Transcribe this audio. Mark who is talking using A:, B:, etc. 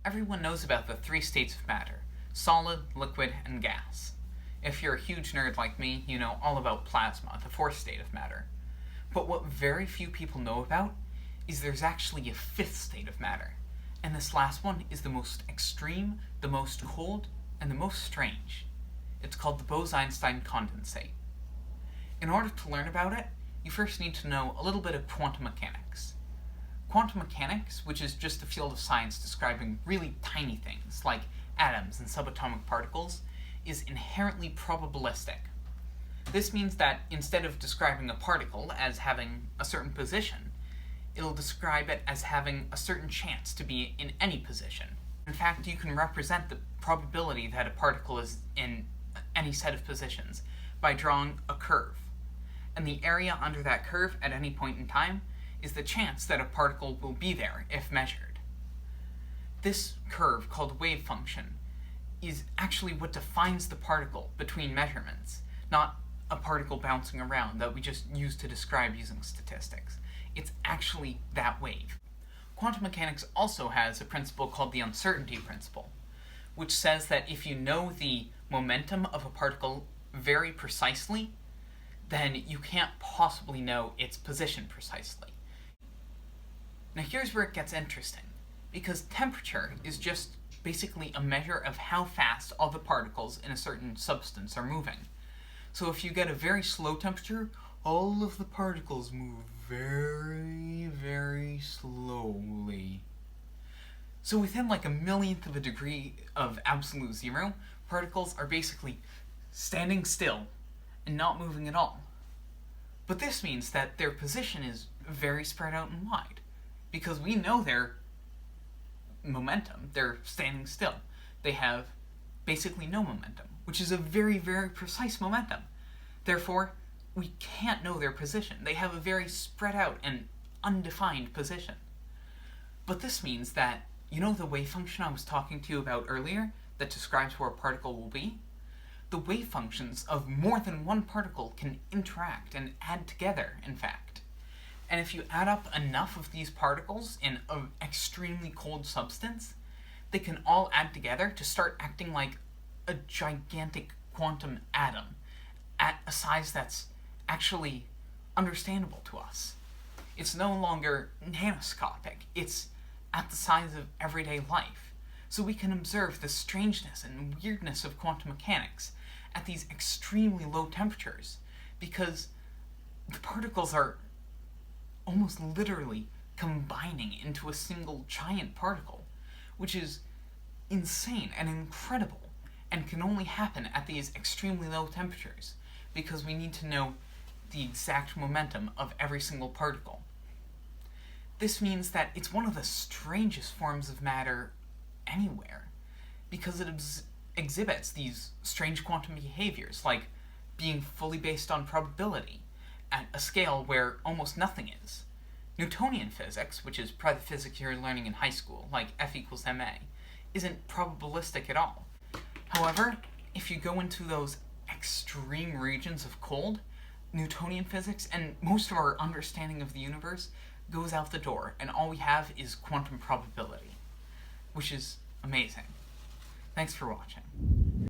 A: Everyone knows about the three states of matter: solid, liquid, and gas. If you're a huge nerd like me, you know all about plasma, the fourth state of matter. But what very few people know about is there's actually a fifth state of matter. And this last one is the most extreme, the most cold, and the most strange. It's called the Bose-Einstein condensate. In order to learn about it, you first need to know a little bit of quantum mechanics. Quantum mechanics, which is just the field of science describing really tiny things, like atoms and subatomic particles, is inherently probabilistic. This means that instead of describing a particle as having a certain position, it'll describe it as having a certain chance to be in any position. In fact, you can represent the probability that a particle is in any set of positions by drawing a curve. And the area under that curve at any point in time is the chance that a particle will be there if measured. This curve, called wave function, is actually what defines the particle between measurements, not a particle bouncing around that we just use to describe using statistics. It's actually that wave. Quantum mechanics also has a principle called the uncertainty principle, which says that if you know the momentum of a particle very precisely, then you can't possibly know its position precisely. Now here's where it gets interesting, because temperature is just basically a measure of how fast all the particles in a certain substance are moving. So if you get a very slow temperature, all of the particles move very, very slowly. So within like a millionth of a degree of absolute zero, particles are basically standing still and not moving at all. But this means that their position is very spread out and wide, because we know their momentum. They're standing still. They have basically no momentum, which is a very, very precise momentum. Therefore, we can't know their position. They have a very spread out and undefined position. But this means that, you know the wave function I was talking to you about earlier that describes where a particle will be? The wave functions of more than one particle can interact and add together, in fact. And if you add up enough of these particles in an extremely cold substance, they can all add together to start acting like a gigantic quantum atom at a size that's actually understandable to us. It's no longer nanoscopic, it's at the size of everyday life. So we can observe the strangeness and weirdness of quantum mechanics at these extremely low temperatures, because the particles are almost literally combining into a single giant particle, which is insane and incredible, and can only happen at these extremely low temperatures, because we need to know the exact momentum of every single particle. This means that it's one of the strangest forms of matter anywhere, because it exhibits these strange quantum behaviors, like being fully based on probability, at a scale where almost nothing is. Newtonian physics, which is probably the physics you're learning in high school, like F equals ma, isn't probabilistic at all. However, if you go into those extreme regions of cold, Newtonian physics and most of our understanding of the universe goes out the door, and all we have is quantum probability, which is amazing. Thanks for watching.